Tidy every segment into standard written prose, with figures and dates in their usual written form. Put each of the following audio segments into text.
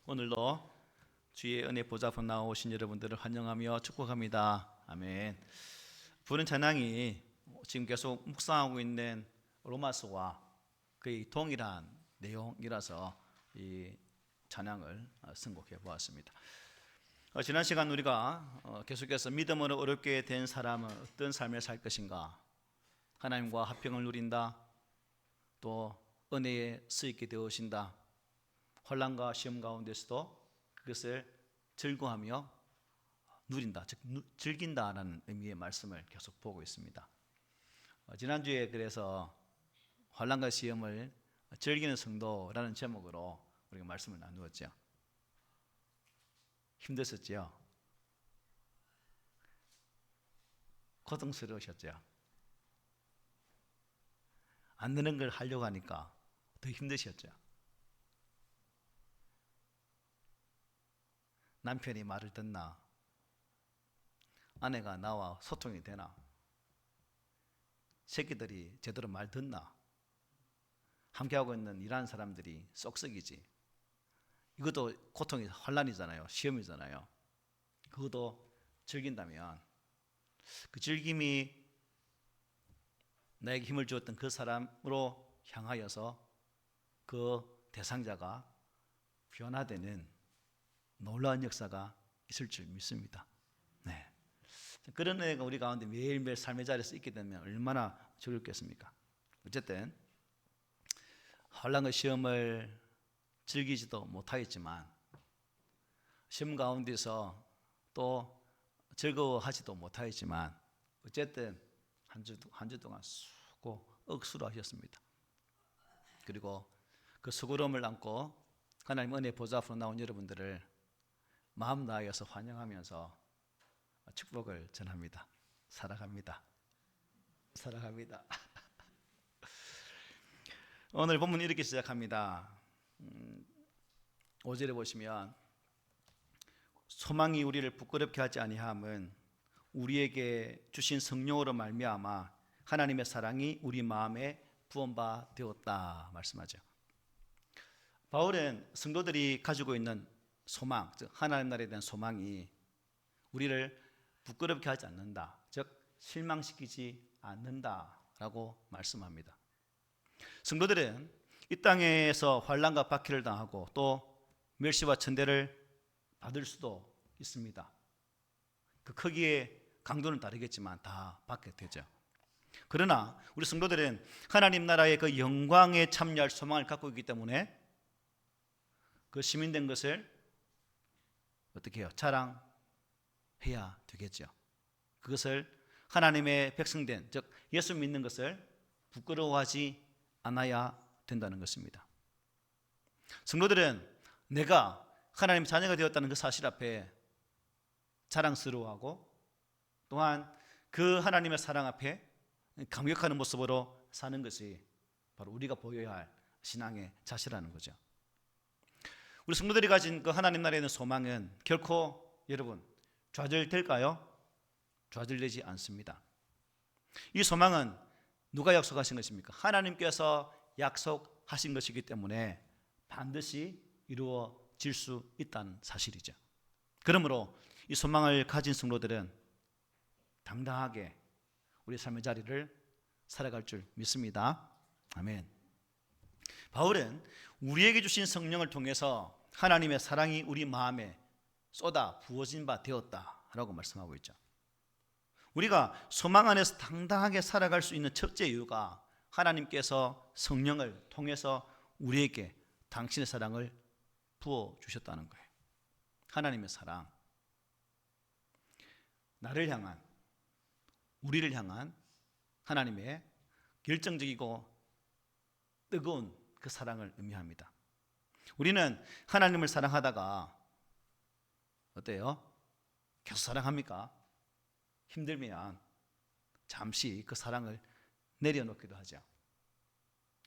오늘도 주의 은혜 보좌 앞에 나오신 여러분들을 환영하며 축복합니다. 아멘. 부른 찬양이 지금 계속 묵상하고 있는 로마서와 거의 동일한 내용이라서 이 찬양을 선곡해 보았습니다. 지난 시간 우리가 계속해서 믿음으로 어렵게 된 사람은 어떤 삶을 살 것인가, 하나님과 화평을 누린다, 또 은혜에 쓰이게 되어진다, 혼란과 시험 가운데서도 그것을 즐거워하며 누린다, 즉 즐긴다라는 의미의 말씀을 계속 보고 있습니다. 지난주에 그래서 혼란과 시험을 즐기는 성도라는 제목으로 우리가 말씀을 나누었죠. 힘드셨죠? 고통스러우셨죠? 안 되는 걸 하려고 하니까 더 힘드셨죠? 남편이 말을 듣나? 아내가 나와 소통이 되나? 새끼들이 제대로 말 듣나? 함께하고 있는 일하는 사람들이 쏙쏙이지. 이것도 고통이 환란이잖아요. 시험이잖아요. 그것도 즐긴다면 그 즐김이 나에게 힘을 주었던 그 사람으로 향하여서 그 대상자가 변화되는 놀라운 역사가 있을 줄 믿습니다. 네. 그런 은혜가 우리 가운데 매일매일 삶의 자리에서 있게 되면 얼마나 좋겠습니까? 어쨌든 혼란과 시험을 즐기지도 못하겠지만 시험 가운데서 또 즐거워하지도 못하겠지만 어쨌든 한 주 동안 수고 억수로 하셨습니다. 그리고 그 수고로움을 안고 하나님 은혜 보좌 앞으로 나온 여러분들을 마음 다하여서 환영하면서 축복을 전합니다. 사랑합니다. 사랑합니다. 오늘 본문 이렇게 시작합니다. 5절에 보시면 소망이 우리를 부끄럽게 하지 아니함은 우리에게 주신 성령으로 말미암아 하나님의 사랑이 우리 마음에 부은 바 되었다 말씀하죠. 바울은 성도들이 가지고 있는 소망, 즉 하나님 나라에 대한 소망이 우리를 부끄럽게 하지 않는다, 즉 실망시키지 않는다라고 말씀합니다. 성도들은 이 땅에서 환난과 박해를 당하고 또 멸시와 천대를 받을 수도 있습니다. 그 크기의 강도는 다르겠지만 다 받게 되죠. 그러나 우리 성도들은 하나님 나라의 그 영광에 참여할 소망을 갖고 있기 때문에 그 시민된 것을 어떻게 해요? 자랑해야 되겠죠. 그것을 하나님의 백성된, 즉 예수 믿는 것을 부끄러워하지 않아야 된다는 것입니다. 성도들은 내가 하나님의 자녀가 되었다는 그 사실 앞에 자랑스러워하고 또한 그 하나님의 사랑 앞에 감격하는 모습으로 사는 것이 바로 우리가 보여야 할 신앙의 자세라는 거죠. 우리 성도들이 가진 그 하나님 나라에 있는 소망은 결코 여러분 좌절될까요? 좌절되지 않습니다. 이 소망은 누가 약속하신 것입니까? 하나님께서 약속하신 것이기 때문에 반드시 이루어질 수 있다는 사실이죠. 그러므로 이 소망을 가진 성도들은 당당하게 우리 삶의 자리를 살아갈 줄 믿습니다. 아멘. 바울은 우리에게 주신 성령을 통해서 하나님의 사랑이 우리 마음에 쏟아 부어진 바 되었다라고 말씀하고 있죠. 우리가 소망 안에서 당당하게 살아갈 수 있는 첫째 이유가 하나님께서 성령을 통해서 우리에게 당신의 사랑을 부어주셨다는 거예요. 하나님의 사랑, 나를 향한, 우리를 향한 하나님의 결정적이고 뜨거운 그 사랑을 의미합니다. 우리는 하나님을 사랑하다가 어때요? 계속 사랑합니까? 힘들면 잠시 그 사랑을 내려놓기도 하죠.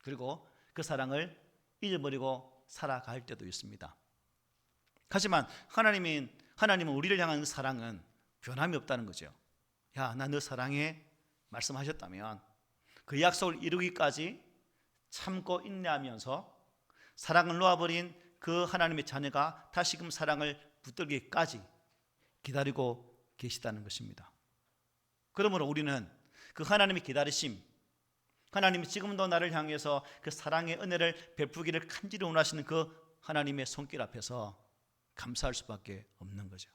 그리고 그 사랑을 잊어버리고 살아갈 때도 있습니다. 하지만 하나님은 우리를 향한 그 사랑은 변함이 없다는 거죠. 야, 나 너 사랑해 말씀하셨다면 그 약속을 이루기까지 참고 인내하면서 사랑을 놓아버린 그 하나님의 자녀가 다시금 사랑을 붙들기까지 기다리고 계시다는 것입니다. 그러므로 우리는 그 하나님의 기다리심, 하나님이 지금도 나를 향해서 그 사랑의 은혜를 베푸기를 간절히 원하시는 그 하나님의 손길 앞에서 감사할 수밖에 없는 거죠.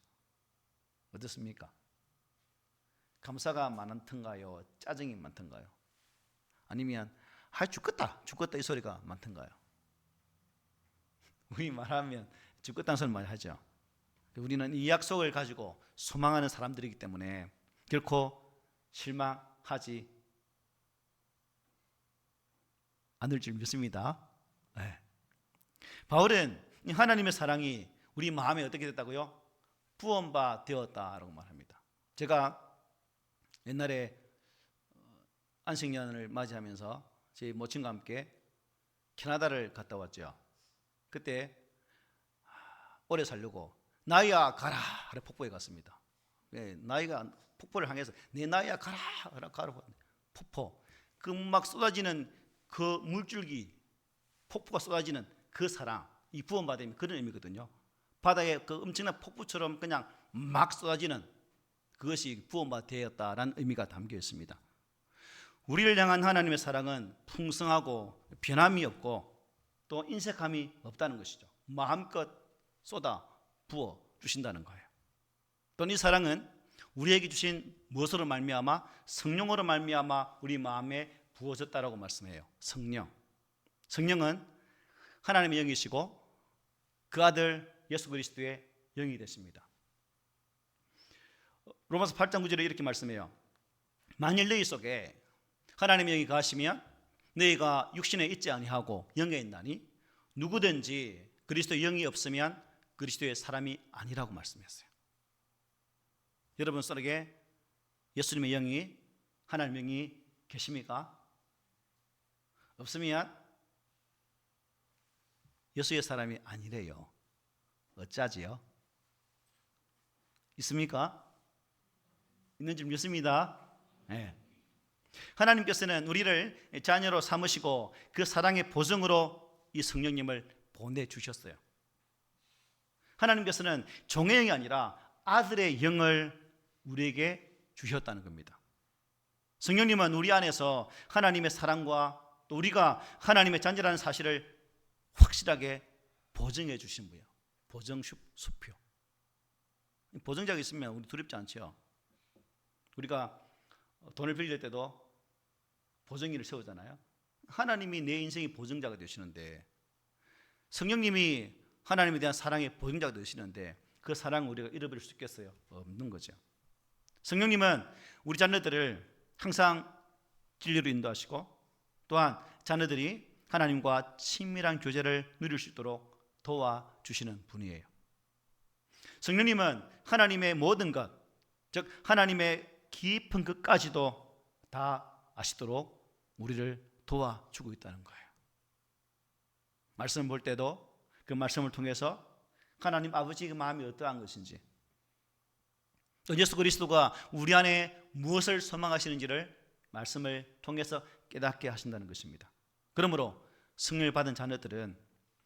어떻습니까? 감사가 많던가요? 짜증이 많던가요? 아니면 죽겠다 이 소리가 많던가요? 우리 말하면 죽겠다는 소리 많이 하죠. 우리는 이 약속을 가지고 소망하는 사람들이기 때문에 결코 실망하지 않을 줄 믿습니다. 네. 바울은 하나님의 사랑이 우리 마음에 어떻게 됐다고요? 부원바 되었다라고 말합니다. 제가 옛날에 안식년을 맞이하면서 제 모친과 함께 캐나다를 갔다 왔죠. 그때 오래 살려고 나이야 가라 하러 폭포에 갔습니다. 네, 나이가 폭포를 향해서 내 나이야 가라 폭포 그 막 쏟아지는 그 물줄기 폭포가 쏟아지는 그 사랑 이 구원받음이 그런 의미거든요. 바다에 그 엄청난 폭포처럼 그냥 막 쏟아지는 그것이 구원받되었다라는 의미가 담겨 있습니다. 우리를 향한 하나님의 사랑은 풍성하고 변함이 없고 또 인색함이 없다는 것이죠. 마음껏 쏟아 부어 주신다는 거예요. 또 이 사랑은 우리에게 주신 무엇으로 말미암아 성령으로 말미암아 우리 마음에 부어졌다라고 말씀해요. 성령은 하나님의 영이시고 그 아들 예수 그리스도의 영이 되십니다. 로마서 8장 9절에 이렇게 말씀해요. 만일 너희 속에 하나님의 영이 거하시면 너희가 육신에 있지 아니하고 영에 있나니 누구든지 그리스도의 영이 없으면 그리스도의 사람이 아니라고 말씀했어요. 여러분 속에 예수님의 영이 하나님의 영이 계십니까? 없으면 예수의 사람이 아니래요. 어쩌지요? 있습니까? 있는 줄 믿습니다. 네. 하나님께서는 우리를 자녀로 삼으시고 그 사랑의 보증으로 이 성령님을 보내주셨어요. 하나님께서는 종의 영이 아니라 아들의 영을 우리에게 주셨다는 겁니다. 성령님은 우리 안에서 하나님의 사랑과 또 우리가 하나님의 자녀라는 사실을 확실하게 보증해 주신 분이에요. 보증수표. 보증자가 있으면 우리 두렵지 않죠. 우리가 돈을 빌릴 때도 보증인을 세우잖아요. 하나님이 내 인생의 보증자가 되시는데 성령님이 하나님에 대한 사랑의 보증자가 되시는데 그 사랑을 우리가 잃어버릴 수 있겠어요? 없는 거죠. 성령님은 우리 자녀들을 항상 진리로 인도하시고 또한 자녀들이 하나님과 친밀한 교제를 누릴 수 있도록 도와주시는 분이에요. 성령님은 하나님의 모든 것, 즉 하나님의 깊은 것까지도 다 아시도록 우리를 도와주고 있다는 거예요. 말씀 볼 때도 그 말씀을 통해서 하나님 아버지의 마음이 어떠한 것인지 또 예수 그리스도가 우리 안에 무엇을 소망하시는지를 말씀을 통해서 깨닫게 하신다는 것입니다. 그러므로 성령을 받은 자녀들은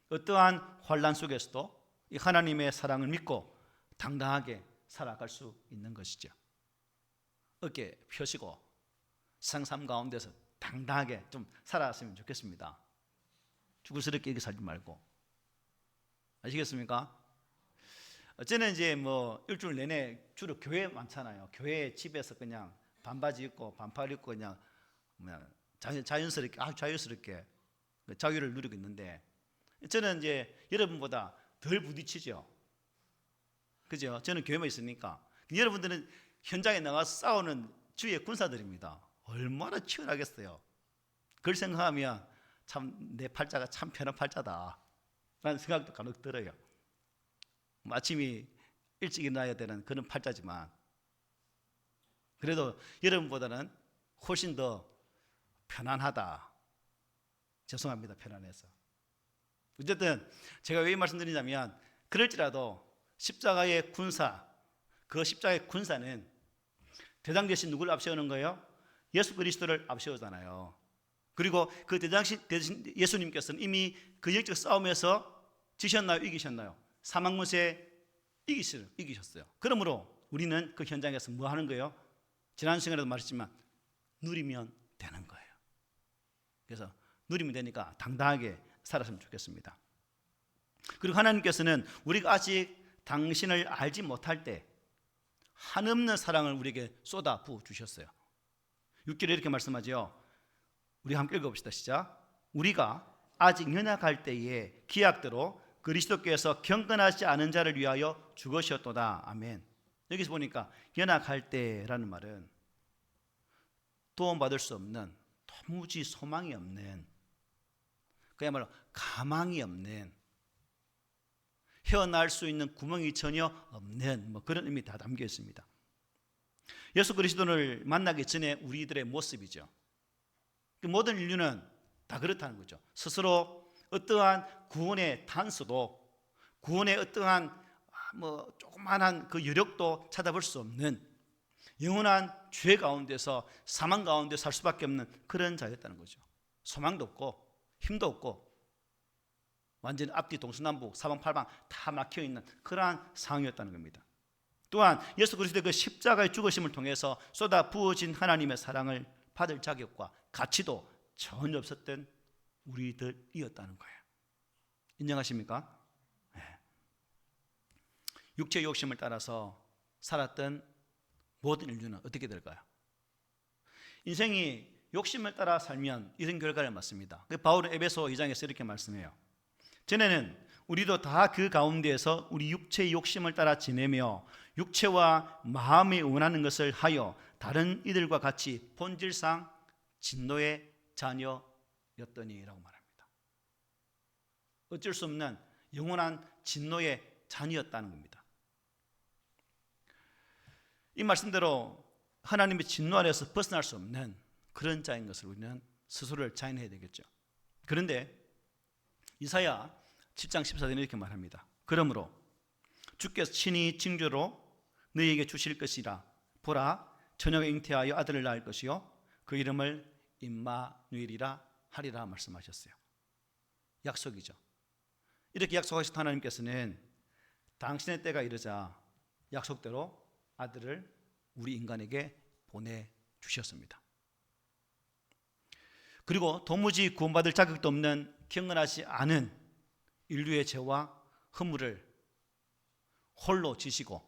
어떠한 환난 속에서도 이 하나님의 사랑을 믿고 당당하게 살아갈 수 있는 것이죠. 어깨 펴시고 상삶 가운데서 당당하게 좀 살아갔으면 좋겠습니다. 죽을스럽게 이렇게 살지 말고. 아시겠습니까? 저는 이제 일주일 내내 주로 교회 많잖아요. 교회 집에서 그냥 반바지 입고 반팔 입고 그냥 자연스럽게 아주 자유스럽게 자유를 누리고 있는데 저는 이제 여러분보다 덜 부딪히죠. 그죠? 저는 교회만 있으니까. 여러분들은 현장에 나가서 싸우는 주위의 군사들입니다. 얼마나 치열하겠어요. 그걸 생각하면 참 내 팔자가 참 편한 팔자다 라는 생각도 간혹 들어요. 아침이 일찍 일어나야 되는 그런 팔자지만 그래도 여러분보다는 훨씬 더 편안하다. 죄송합니다. 편안해서. 어쨌든 제가 왜 이 말씀드리냐면 그럴지라도 십자가의 군사, 그 십자가의 군사는 대장 대신 누구를 앞세우는 거예요? 예수 그리스도를 앞세우잖아요. 그리고 그 대장 대신 예수님께서는 이미 그 영적 싸움에서 지셨나요? 이기셨나요? 사망문세 이기셨어요. 그러므로 우리는 그 현장에서 뭐 하는 거예요? 지난 시간에도 말했지만 누리면 되는 거예요. 그래서 누리면 되니까 당당하게 살았으면 좋겠습니다. 그리고 하나님께서는 우리가 아직 당신을 알지 못할 때 한없는 사랑을 우리에게 쏟아 부어 주셨어요. 6절에 이렇게 말씀하죠. 우리 함께 읽어봅시다. 시작. 우리가 아직 연약할 때에 기약대로 그리스도께서 경건하지 않은 자를 위하여 죽으셨도다. 아멘. 여기서 보니까 연약할 때라는 말은 도움받을 수 없는, 도무지 소망이 없는, 그야말로 가망이 없는, 헤어날 수 있는 구멍이 전혀 없는 그런 의미 다 담겨 있습니다. 예수 그리스도를 만나기 전에 우리들의 모습이죠. 모든 인류는 다 그렇다는 거죠. 스스로 어떠한 구원의 단서도, 구원의 어떠한 조그만한 그 여력도 찾아볼 수 없는 영원한 죄 가운데서 사망 가운데 살 수밖에 없는 그런 자였다는 거죠. 소망도 없고 힘도 없고 완전히 앞뒤 동서남북 사방팔방 다 막혀있는 그러한 상황이었다는 겁니다. 또한 예수 그리스도의 그 십자가의 죽으심을 통해서 쏟아 부어진 하나님의 사랑을 받을 자격과 가치도 전혀 없었던 우리들이었다는 거예요. 인정하십니까? 네. 육체의 욕심을 따라서 살았던 모든 인류는 어떻게 될까요? 인생이 욕심을 따라 살면 이런 결과를 맞습니다. 바울은 에베소 2장에서 이렇게 말씀해요. 전에는 우리도 다 그 가운데에서 우리 육체의 욕심을 따라 지내며 육체와 마음이 원하는 것을 하여 다른 이들과 같이 본질상 진노의 자녀였더니라고 말합니다. 어쩔 수 없는 영원한 진노의 자녀였다는 겁니다. 이 말씀대로 하나님의 진노 아래에서 벗어날 수 없는 그런 자인 것을 우리는 스스로를 자인해야 되겠죠. 그런데 이사야 7장 14절에 이렇게 말합니다. 그러므로 주께서 친히 징조로 너희에게 주실 것이라. 보라, 처녀가 잉태하여 아들을 낳을 것이요 그 이름을 임마누엘이라 하리라 말씀하셨어요. 약속이죠. 이렇게 약속하신 하나님께서는 당신의 때가 이르자 약속대로 아들을 우리 인간에게 보내주셨습니다. 그리고 도무지 구원받을 자격도 없는 경건하지 않은 인류의 죄와 허물을 홀로 지시고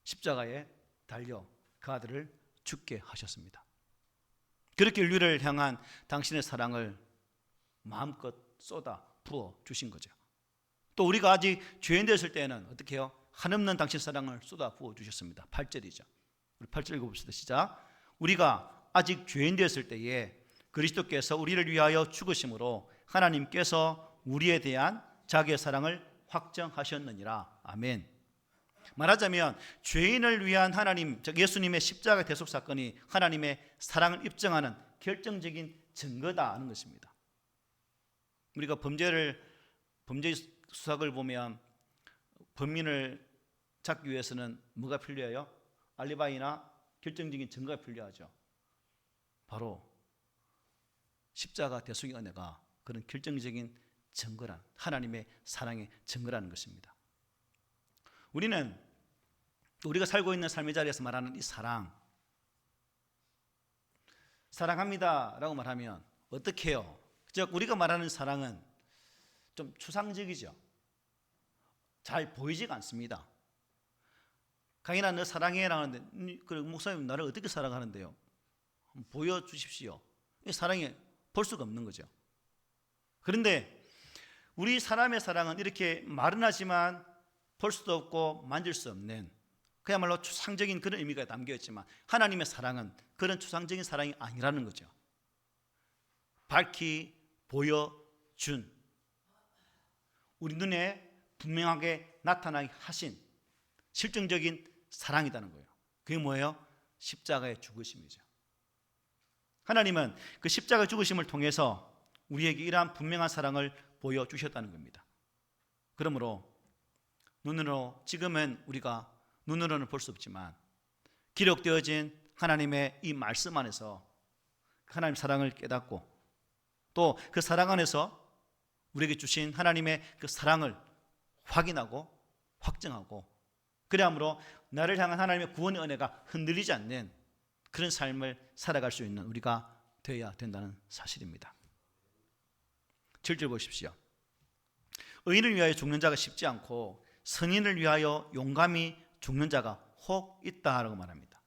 십자가에 달려 그 아들을 죽게 하셨습니다. 그렇게 인류를 향한 당신의 사랑을 마음껏 쏟아 부어 주신 거죠. 또 우리가 아직 죄인 되었을 때는 어떻게 해요? 한없는 당신 사랑을 쏟아 부어 주셨습니다. 8절이죠. 우리 8절 읽어봅시다. 시작. 우리가 아직 죄인 되었을 때에 그리스도께서 우리를 위하여 죽으심으로 하나님께서 우리에 대한 자기의 사랑을 확정하셨느니라. 아멘. 말하자면 죄인을 위한 하나님, 즉 예수님의 십자가 대속 사건이 하나님의 사랑을 입증하는 결정적인 증거다 하는 것입니다. 우리가 범죄 수사를 보면 범인을 잡기 위해서는 뭐가 필요해요? 알리바이나 결정적인 증거가 필요하죠. 바로 십자가 대속의 은혜가 그런 결정적인 증거란, 하나님의 사랑의 증거라는 것입니다. 우리가 살고 있는 삶의 자리에서 말하는 이 사랑합니다 라고 말하면 어떻게 해요? 즉 우리가 말하는 사랑은 좀 추상적이죠. 잘 보이지가 않습니다. 강인아 너 사랑해 라는데 그래 목사님 나를 어떻게 사랑하는데요? 보여주십시오. 이 사랑이 볼 수가 없는 거죠. 그런데 우리 사람의 사랑은 이렇게 말은 하지만 볼 수도 없고 만질 수 없는 그야말로 추상적인 그런 의미가 담겨 있지만 하나님의 사랑은 그런 추상적인 사랑이 아니라는 거죠. 밝히 보여준 우리 눈에 분명하게 나타나게 하신 실증적인 사랑이라는 거예요. 그게 뭐예요? 십자가의 죽으심이죠. 하나님은 그 십자가 죽으심을 통해서 우리에게 이러한 분명한 사랑을 보여주셨다는 겁니다. 그러므로 지금은 우리가 눈으로는 볼 수 없지만 기록되어진 하나님의 이 말씀 안에서 하나님 사랑을 깨닫고 또 그 사랑 안에서 우리에게 주신 하나님의 그 사랑을 확인하고 확증하고, 그러므로 나를 향한 하나님의 구원의 은혜가 흔들리지 않는 그런 삶을 살아갈 수 있는 우리가 되어야 된다는 사실입니다. 7절 보십시오. 의인을 위하여 죽는 자가 쉽지 않고 선인을 위하여 용감히 죽는 자가 혹 있다라고 말합니다.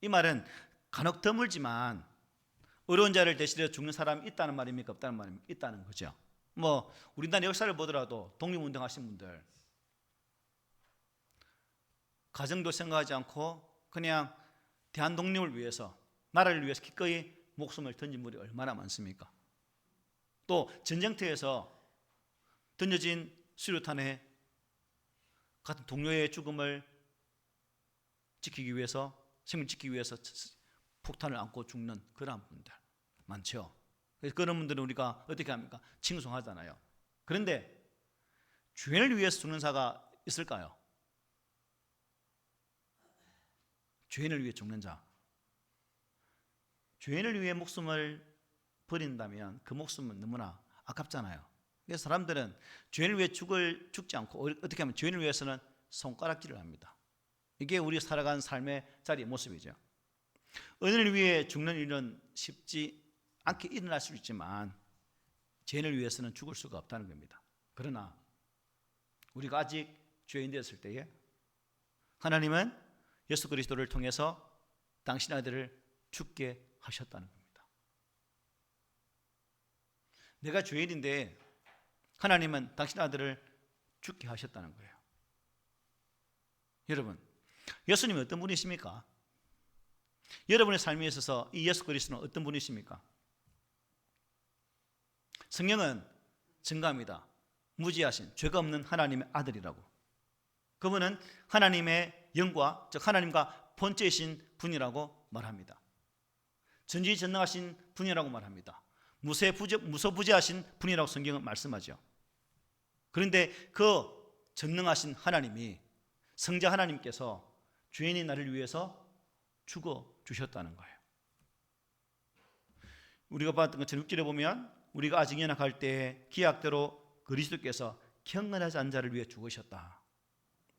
이 말은 간혹 드물지만 어려운 자를 대신해 죽는 사람이 있다는 말입니까? 없다는 말입니까? 있다는 거죠. 뭐 우리나라 역사를 보더라도 독립운동하신 분들 가정도 생각하지 않고 그냥 대한 독립을 위해서, 나라를 위해서 기꺼이 목숨을 던진 분이 얼마나 많습니까? 또 전쟁터에서 던져진 수류탄에 같은 동료의 죽음을 지키기 위해서, 생명 지키기 위해서 폭탄을 안고 죽는 그런 분들 많죠. 그래서 그런 분들은 우리가 어떻게 합니까? 칭송하잖아요. 그런데 죄인을 위해서 죽는 자가 있을까요? 죄인을 위해 죽는 자, 죄인을 위해 목숨을 버린다면 그 목숨은 너무나 아깝잖아요. 그래서 사람들은 죄인을 위해 죽지 않고 어떻게 하면 죄인을 위해서는 손가락질을 합니다. 이게 우리 살아가는 삶의 자리의 모습이죠. 은혜를 위해 죽는 일은 쉽지 않게 일어날 수 있지만 죄인을 위해서는 죽을 수가 없다는 겁니다. 그러나 우리가 아직 죄인 되었을 때에 하나님은 예수 그리스도를 통해서 당신 아들을 죽게 하셨다는 겁니다. 내가 죄인인데 하나님은 당신 아들을 죽게 하셨다는 거예요. 여러분, 예수님은 어떤 분이십니까? 여러분의 삶에 있어서 이 예수 그리스도는 어떤 분이십니까? 성경은 증가합니다. 무지하신 죄가 없는 하나님의 아들이라고. 그분은 하나님의 영과, 즉 하나님과 본체이신 분이라고 말합니다. 전지전능하신 분이라고 말합니다. 무소부지하신 분이라고 성경은 말씀하죠. 그런데 그 전능하신 하나님이, 성자 하나님께서 죄인인 나를 위해서 죽어 주셨다는 거예요. 우리가 봤던 것처럼 6절에 보면 우리가 아직 연약할 때에 기약대로 그리스도께서 경건하지 않은 자를 위해 죽으셨다.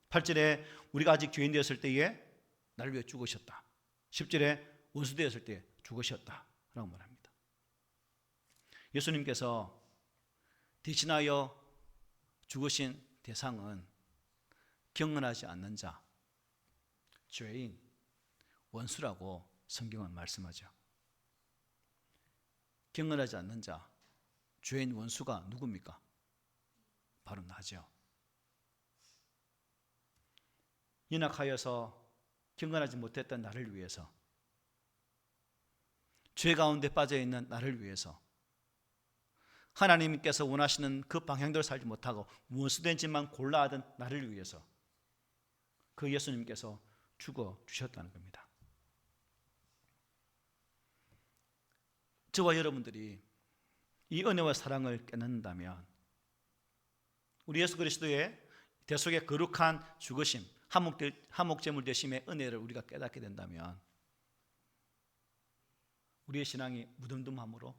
8절에 우리가 아직 죄인 되었을 때에 나를 위해 죽으셨다. 10절에 원수 되었을 때 죽으셨다 라고 말합니다. 예수님께서 대신하여 죽으신 대상은 경건하지 않는 자, 죄인, 원수라고 성경은 말씀하죠. 경건하지 않는 자, 죄인, 원수가 누굽니까? 바로 나죠. 연약하여서 경건하지 못했던 나를 위해서, 죄 가운데 빠져있는 나를 위해서, 하나님께서 원하시는 그 방향대로 살지 못하고 원수된 짓만 골라 하던 나를 위해서 그 예수님께서 죽어 주셨다는 겁니다. 저와 여러분들이 이 은혜와 사랑을 깨닫는다면, 우리 예수 그리스도의 대속의 거룩한 죽으심, 한목제물 되심의 은혜를 우리가 깨닫게 된다면 우리의 신앙이 무덤덤함으로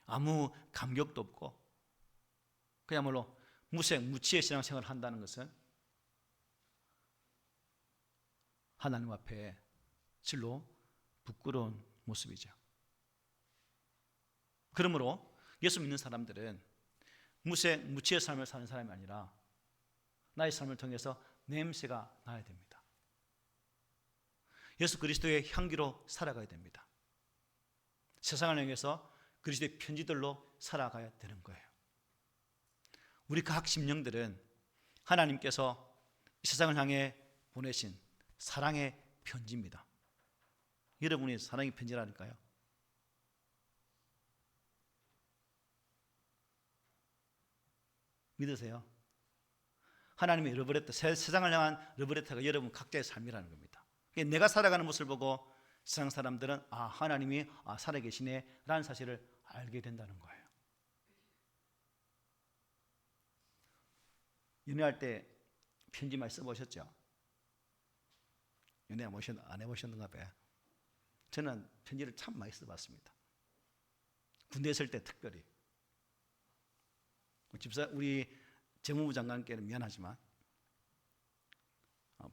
아무 감격도 없고 그야말로 무지의 신앙생활을 한다는 것은 하나님 앞에 실로 부끄러운 모습이죠. 그러므로 예수 믿는 사람들은 무지의 삶을 사는 사람이 아니라 나의 삶을 통해서 냄새가 나야 됩니다. 예수 그리스도의 향기로 살아가야 됩니다. 세상을 향해서 그리스도의 편지들로 살아가야 되는 거예요. 우리 각 심령들은 하나님께서 세상을 향해 보내신 사랑의 편지입니다. 여러분이 사랑의 편지라니까요. 믿으세요? 하나님의 러브레터, 세상을 향한 러브레터가 여러분 각자의 삶이라는 겁니다. 내가 살아가는 모습을 보고 세상 사람들은 하나님이 살아계시네 라는 사실을 알게 된다는 거예요. 연애할 때 편지 많이 써보셨죠? 연애 안 해보셨는가 봐요. 저는 편지를 참 많이 써봤습니다. 군대에 있을 때 특별히. 우리 재무부 장관께는 미안하지만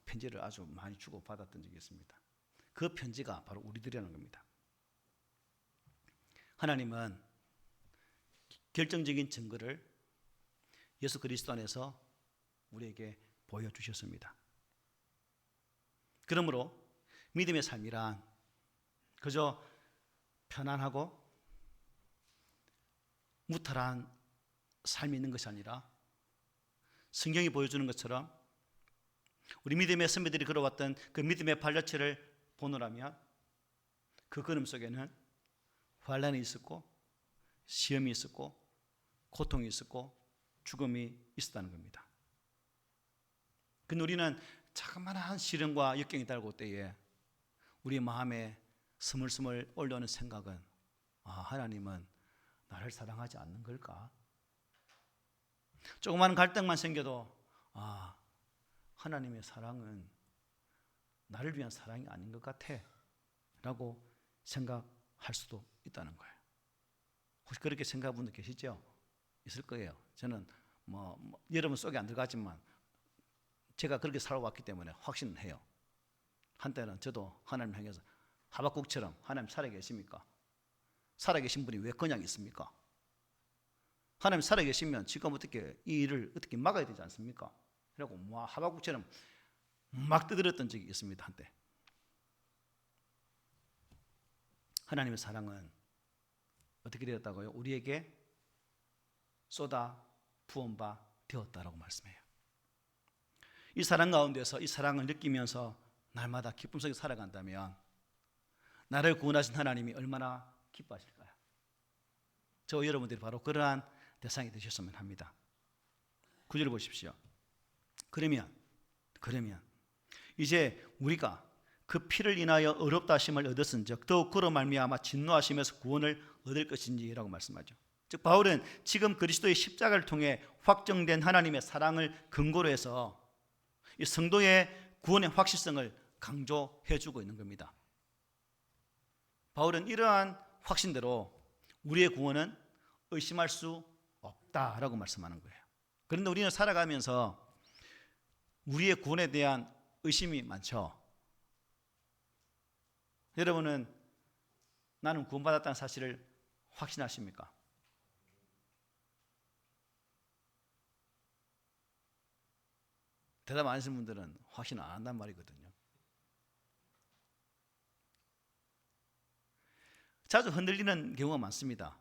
편지를 아주 많이 주고받았던 적이 있습니다. 그 편지가 바로 우리들이라는 겁니다. 하나님은 결정적인 증거를 예수 그리스도 안에서 우리에게 보여주셨습니다. 그러므로 믿음의 삶이란 그저 편안하고 무탈한 삶이 있는 것이 아니라 성경이 보여주는 것처럼 우리 믿음의 선배들이 걸어왔던 그 믿음의 발자취를 보노라면 그 걸음 속에는 환난이 있었고 시험이 있었고 고통이 있었고 죽음이 있었다는 겁니다. 근데 우리는 자그마한 시련과 역경이 달고 때에 우리 마음에 스물스물 올라오는 생각은 하나님은 나를 사랑하지 않는 걸까? 조그마한 갈등만 생겨도 하나님의 사랑은 나를 위한 사랑이 아닌 것 같아 라고 생각할 수도 있다는 거예요. 혹시 그렇게 생각하는 분들 계시죠? 있을 거예요. 저는 여러분 속에 안 들어가지만 제가 그렇게 살아왔기 때문에 확신은 해요. 한때는 저도 하나님 향해서 하박국처럼 하나님 살아계십니까? 살아계신 분이 왜 그냥 있습니까? 하나님 살아계시면 지금 어떻게 이 일을 어떻게 막아야 되지 않습니까? 그리고 하박국처럼 막 떠들었던 적이 있습니다. 한때. 하나님의 사랑은 어떻게 되었다고요? 우리에게 쏟아 부은 바 되었다라고 말씀해요. 이 사랑 가운데서 이 사랑을 느끼면서 날마다 기쁨 속에 살아간다면 나를 구원하신 하나님이 얼마나 기뻐하실까요? 저 여러분들이 바로 그러한 대상이 되셨으면 합니다. 9절 보십시오. 그러면 이제 우리가 그 피를 인하여 의롭다 하심을 얻었은즉 더욱 그로 말미암아 진노하심에서 구원을 얻을 것인지라고 말씀하죠. 즉 바울은 지금 그리스도의 십자가를 통해 확정된 하나님의 사랑을 근거로 해서 이 성도의 구원의 확실성을 강조해 주고 있는 겁니다. 바울은 이러한 확신대로 우리의 구원은 의심할 수 없다라고 말씀하는 거예요. 그런데 우리는 살아가면서 우리의 구원에 대한 의심이 많죠. 여러분은 나는 구원받았다는 사실을 확신하십니까? 대답 안 하시는 분들은 확신 안 한단 말이거든요. 자주 흔들리는 경우가 많습니다.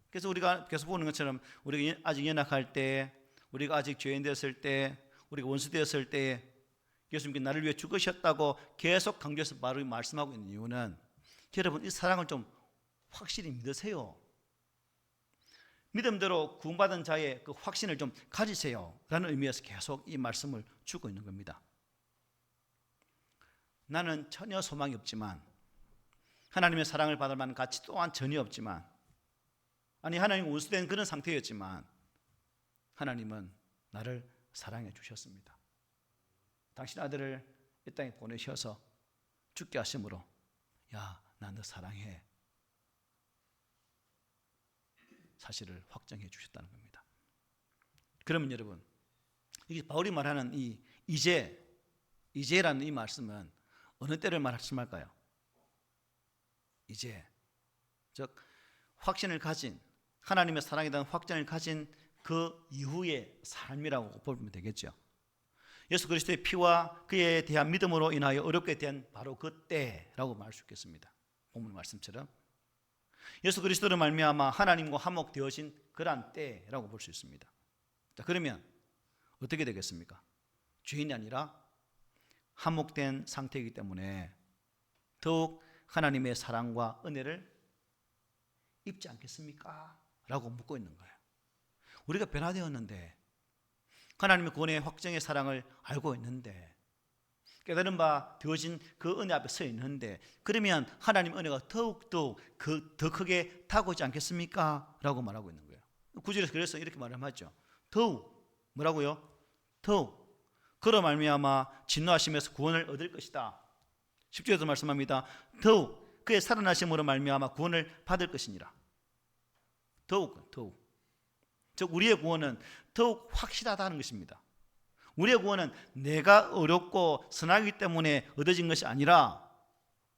그래서 우리가 계속 보는 것처럼 우리가 아직 연약할 때, 우리가 아직 죄인 되었을 때, 우리가 원수 되었을 때 예수님께서 나를 위해 죽으셨다고 계속 강조해서 바로 말씀하고 있는 이유는 여러분 이 사랑을 좀 확실히 믿으세요. 믿음대로 구원받은 자의 그 확신을 좀 가지세요 라는 의미에서 계속 이 말씀을 주고 있는 겁니다. 나는 전혀 소망이 없지만 하나님의 사랑을 받을 만한 가치 또한 전혀 없지만 하나님 원수된 그런 상태였지만 하나님은 나를 사랑해 주셨습니다. 당신 아들을 이 땅에 보내셔서 죽게 하심으로 나 너 사랑해 사실을 확정해 주셨다는 겁니다. 그러면 여러분 이게 바울이 말하는 이 이제라는 이 말씀은 어느 때를 말씀할까요? 이제 즉 확신을 가진 하나님의 사랑에 대한 확신을 가진 그 이후의 삶이라고 보면 되겠죠. 예수 그리스도의 피와 그에 대한 믿음으로 인하여 어렵게 된 바로 그 때라고 말할 수 있겠습니다. 본문 말씀처럼 예수 그리스도로 말미암아 하나님과 화목되어진 그러한 때라고 볼 수 있습니다. 자, 그러면 어떻게 되겠습니까? 죄인이 아니라 화목된 상태이기 때문에 더욱 하나님의 사랑과 은혜를 입지 않겠습니까? 라고 묻고 있는 거예요. 우리가 변화되었는데 하나님의 구원의 확정의 사랑을 알고 있는데 깨달은 바 되어진 그 은혜 앞에 서 있는데 그러면 하나님 은혜가 더욱더 더 크게 다가오지 않겠습니까? 라고 말하고 있는 거예요. 9절에서 그래서 이렇게 말하죠. 더욱 뭐라고요? 더욱 그로 말미암아 진노하심에서 구원을 얻을 것이다. 10절에서 말씀합니다. 더욱 그의 살아나심으로 말미암아 구원을 받을 것이니라. 더욱 즉 우리의 구원은 더욱 확실하다는 것입니다. 우리의 구원은 내가 어렵고 선하기 때문에 얻어진 것이 아니라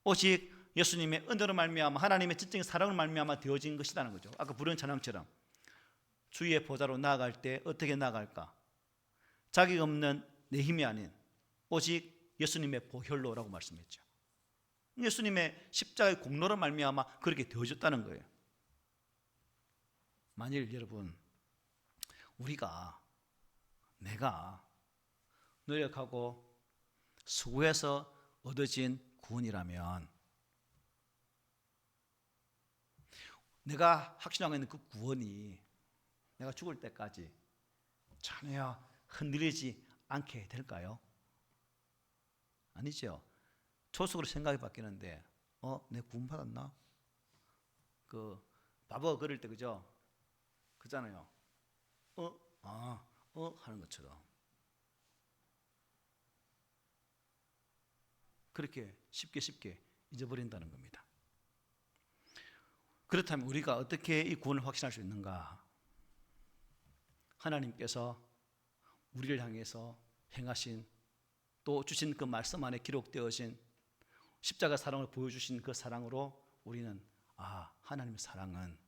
오직 예수님의 은혜로 말미암아 하나님의 진정의 사랑을 말미암아 되어진 것이라는 거죠. 아까 부른 찬양처럼 주의 보좌로 나아갈 때 어떻게 나아갈까? 자기가 없는 내 힘이 아닌 오직 예수님의 보혈로라고 말씀했죠. 예수님의 십자가의 공로로 말미암아 그렇게 되어졌다는 거예요. 만일 여러분 내가 노력하고 수고해서 얻어진 구원이라면 내가 확신하고 있는 그 구원이 내가 죽을 때까지 전혀 흔들리지 않게 될까요? 아니죠. 초속으로 생각이 바뀌는데 내 구원 받았나? 바보가 걸을 때 그잖아요. 하는 것처럼 그렇게 쉽게 잊어버린다는 겁니다. 그렇다면 우리가 어떻게 이 구원을 확신할 수 있는가? 하나님께서 우리를 향해서 행하신 또 주신 그 말씀 안에 기록되어진 십자가 사랑을 보여주신 그 사랑으로 우리는 하나님의 사랑은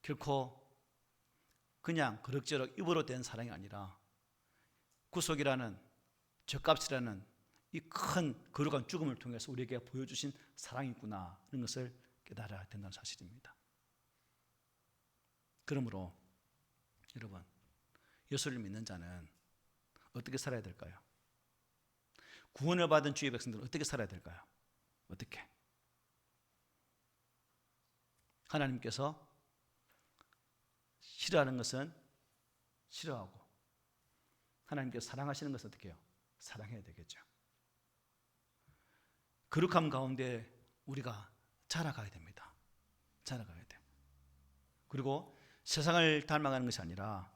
결코 그냥 그럭저럭 입으로 된 사랑이 아니라 구속이라는 죗값이라는 이 큰 거룩한 죽음을 통해서 우리에게 보여주신 사랑이구나 하는 것을 깨달아야 된다는 사실입니다. 그러므로 여러분 예수를 믿는 자는 어떻게 살아야 될까요? 구원을 받은 주의 백성들은 어떻게 살아야 될까요? 어떻게? 하나님께서 싫어하는 것은 싫어하고 하나님께서 사랑하시는 것은 어떻게 해요? 사랑해야 되겠죠. 거룩함 가운데 우리가 자라가야 됩니다. 자라가야 돼요. 그리고 세상을 닮아가는 것이 아니라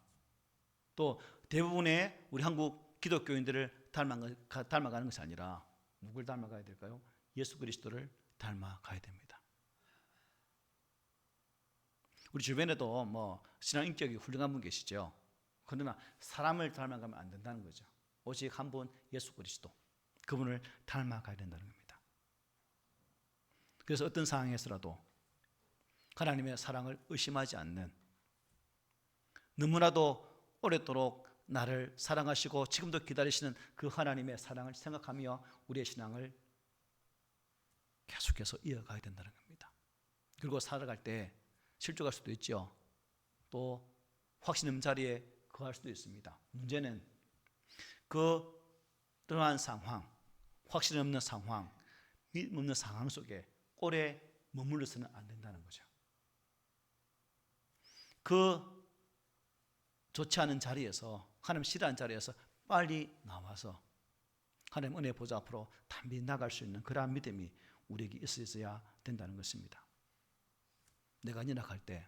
또 대부분의 우리 한국 기독교인들을 닮아가는 것이 아니라 누굴 닮아가야 될까요? 예수 그리스도를 닮아가야 됩니다. 우리 주변에도 신앙 인격이 훌륭한 분 계시죠. 그러나 사람을 닮아가면 안 된다는 거죠. 오직 한 분 예수 그리스도 그분을 닮아가야 된다는 겁니다. 그래서 어떤 상황에서라도 하나님의 사랑을 의심하지 않는 너무나도 오랫도록 나를 사랑하시고 지금도 기다리시는 그 하나님의 사랑을 생각하며 우리의 신앙을 계속해서 이어가야 된다는 겁니다. 그리고 살아갈 때 실족할 수도 있죠. 또 확신 없는 자리에 거할 수도 있습니다. 문제는 그러한 상황, 확신 없는 상황, 믿음 없는 상황 속에 오래 머물러서는 안 된다는 거죠. 그 좋지 않은 자리에서 하나님 싫어하는 자리에서 빨리 나와서 하나님 은혜 보좌 앞으로 담비 나갈 수 있는 그러한 믿음이 우리에게 있어야 된다는 것입니다. 내가 연약할 때,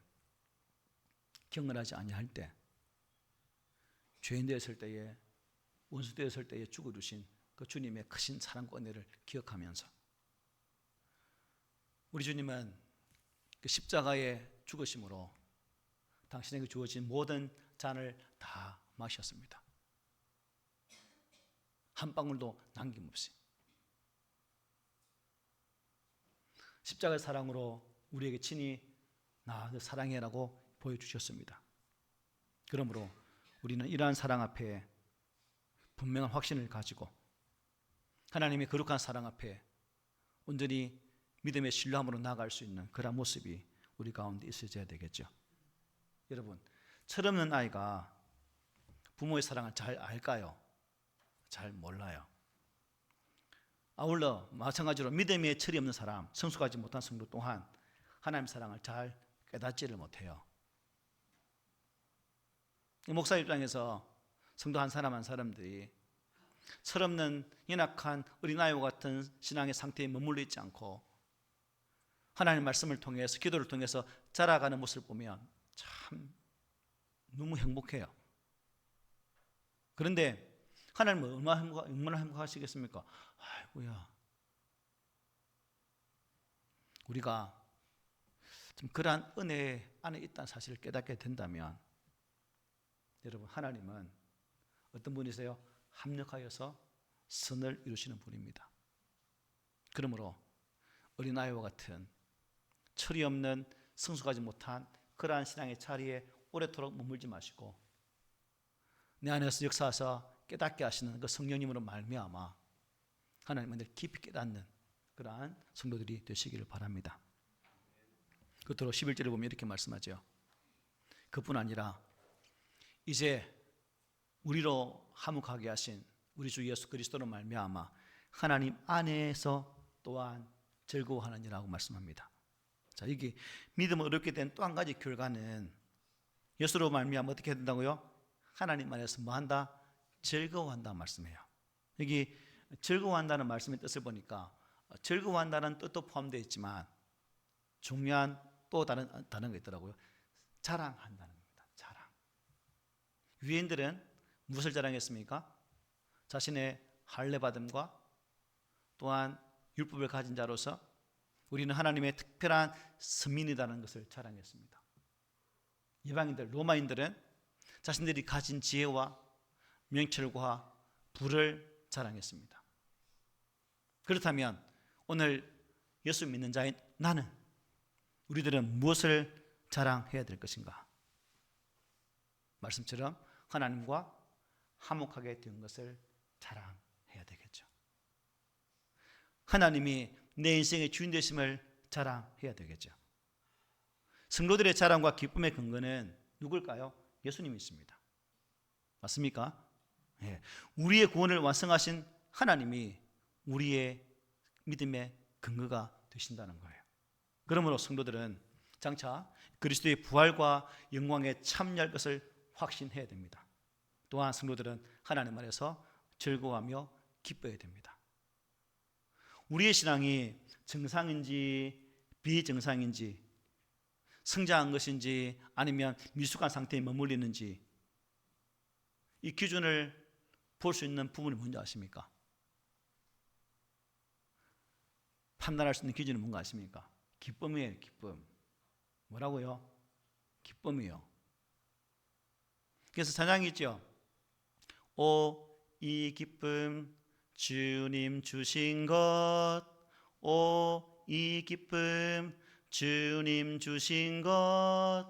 경건하지 아니할 때, 죄인 되었을 때에, 원수 되었을 때에 죽어주신 그 주님의 크신 사랑과 은혜를 기억하면서 우리 주님은 그 십자가의 죽으심으로 당신에게 주어진 모든 잔을 다 마셨습니다. 한 방울도 남김없이. 십자가의 사랑으로 우리에게 친히 나 너 사랑해라고 보여주셨습니다. 그러므로 우리는 이러한 사랑 앞에 분명한 확신을 가지고 하나님의 거룩한 사랑 앞에 온전히 믿음의 신뢰함으로 나아갈 수 있는 그런 모습이 우리 가운데 있어야 되겠죠. 여러분, 철없는 아이가 부모의 사랑을 잘 알까요? 잘 몰라요. 아울러 마찬가지로 믿음의 철이 없는 사람, 성숙하지 못한 성도 또한 하나님의 사랑을 잘 깨닫지를 못해요. 목사 입장에서 성도 한 사람 한 사람들이 철없는 연약한 어린아이와 같은 신앙의 상태에 머물러 있지 않고 하나님의 말씀을 통해서 기도를 통해서 자라가는 모습을 보면 참 너무 행복해요. 그런데 하나님은 얼마나 행복하시겠습니까? 아이고야, 우리가 좀 그러한 은혜 안에 있다는 사실을 깨닫게 된다면 여러분, 하나님은 어떤 분이세요? 합력하여서 선을 이루시는 분입니다. 그러므로 어린아이와 같은 철이 없는 성숙하지 못한 그러한 신앙의 자리에 오래도록 머물지 마시고 내 안에서 역사하사 깨닫게 하시는 그 성령님으로 말미암아 하나님을 깊이 깨닫는 그러한 성도들이 되시기를 바랍니다. 끝으로 11절에 보면 이렇게 말씀하죠. 그뿐 아니라 이제 우리로 화목하게 하신 우리 주 예수 그리스도로 말미암아 하나님 안에서 또한 즐거워하느니라고 말씀합니다. 자, 이게 믿음을 어렵게 된 또 한 가지 결과는 예수로 말미암아 어떻게 된다고요? 하나님 안에서 뭐한다? 즐거워한다 말씀해요. 여기 즐거워한다는 말씀의 뜻을 보니까 즐거워한다는 뜻도 포함되어 있지만 중요한 또 다른 단어가 있더라고요. 자랑한다는 겁니다. 자랑. 유대인들은 무엇을 자랑했습니까? 자신의 할례받음과 또한 율법을 가진 자로서 우리는 하나님의 특별한 선민이라는 것을 자랑했습니다. 이방인들, 로마인들은 자신들이 가진 지혜와 명철과 부를 자랑했습니다. 그렇다면 오늘 예수 믿는 자인 나는, 우리들은 무엇을 자랑해야 될 것인가? 말씀처럼 하나님과 화목하게 된 것을 자랑해야 되겠죠. 하나님이 내 인생의 주인 되심을 자랑해야 되겠죠. 성도들의 자랑과 기쁨의 근거는 누굴까요? 예수님이십니다. 맞습니까? 예. 우리의 구원을 완성하신 하나님이 우리의 믿음의 근거가 되신다는 거예요. 그러므로 성도들은 장차 그리스도의 부활과 영광에 참여할 것을 확신해야 됩니다. 또한 성도들은 하나님 안에서 즐거워하며 기뻐해야 됩니다. 우리의 신앙이 정상인지 비정상인지, 성장한 것인지 아니면 미숙한 상태에 머물리는지, 이 기준을 볼 수 있는 부분이 뭔지 아십니까? 판단할 수 있는 기준이 뭔가 아십니까? 기쁨이에요. 기쁨. 뭐라고요? 기쁨이요. 그래서 찬양이 있죠. 오, 이 기쁨 주님 주신 것, 오, 이 기쁨 주님 주신 것,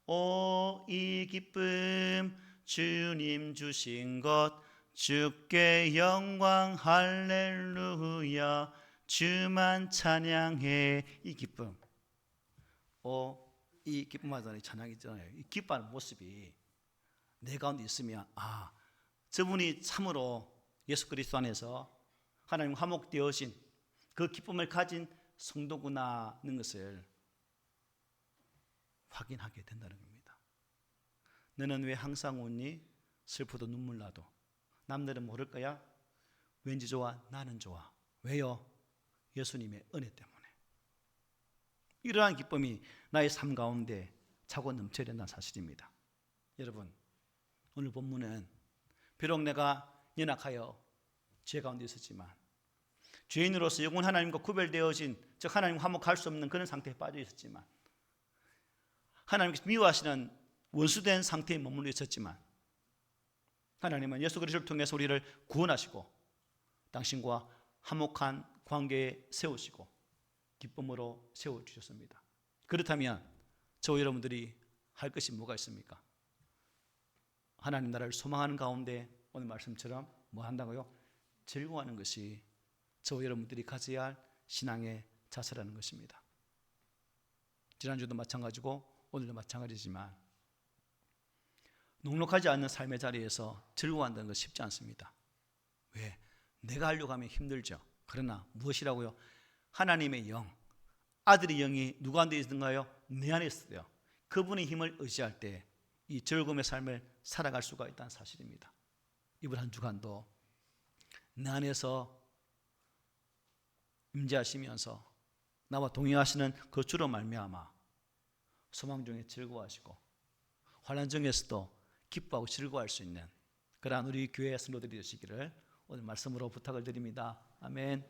오, 이 기쁨 주님 주신 것, 주께 영광 할렐루야, 주만 찬양해. 이 기쁨, 이 기쁨하다는 찬양이 있잖아요. 이 기뻐하는 모습이 내 가운데 있으면 저분이 참으로 예수 그리스도 안에서 하나님 화목되어진 그 기쁨을 가진 성도구나 하는 것을 확인하게 된다는 겁니다. 너는 왜 항상 웃니? 슬퍼도 눈물 나도. 남들은 모를 거야. 왠지 좋아? 나는 좋아. 왜요? 예수님의 은혜 때문에. 이러한 기쁨이 나의 삶 가운데 차고 넘쳐야 된다는 사실입니다. 여러분, 오늘 본문은 비록 내가 연약하여 죄 가운데 있었지만, 죄인으로서 영원 하나님과 구별되어진, 즉 하나님 화목할 수 없는 그런 상태에 빠져 있었지만, 하나님께서 미워하시는 원수된 상태에 머물러 있었지만, 하나님은 예수 그리스도를 통해서 우리를 구원하시고 당신과 화목한 관계에 세우시고 기쁨으로 세워주셨습니다. 그렇다면 저와 여러분들이 할 것이 뭐가 있습니까? 하나님 나라를 소망하는 가운데 오늘 말씀처럼 뭐 한다고요? 즐거워하는 것이 저와 여러분들이 가져야 할 신앙의 자세라는 것입니다. 지난주도 마찬가지고 오늘도 마찬가지지만 녹록하지 않는 삶의 자리에서 즐거워한다는 것은 쉽지 않습니다. 왜? 내가 하려고 하면 힘들죠. 그러나 무엇이라고요? 하나님의 영, 아들의 영이 누구 안에 있는가요? 내 안에 있어요. 그분의 힘을 의지할 때 이 즐거움의 삶을 살아갈 수가 있다는 사실입니다. 이번 한 주간도 내 안에서 임재하시면서 나와 동행하시는 그 주로 말미암아 소망 중에 즐거워하시고 환난 중에서도 기뻐하고 즐거워할 수 있는 그러한 우리 교회 성도들이 되시기를 오늘 말씀으로 부탁을 드립니다. 아멘.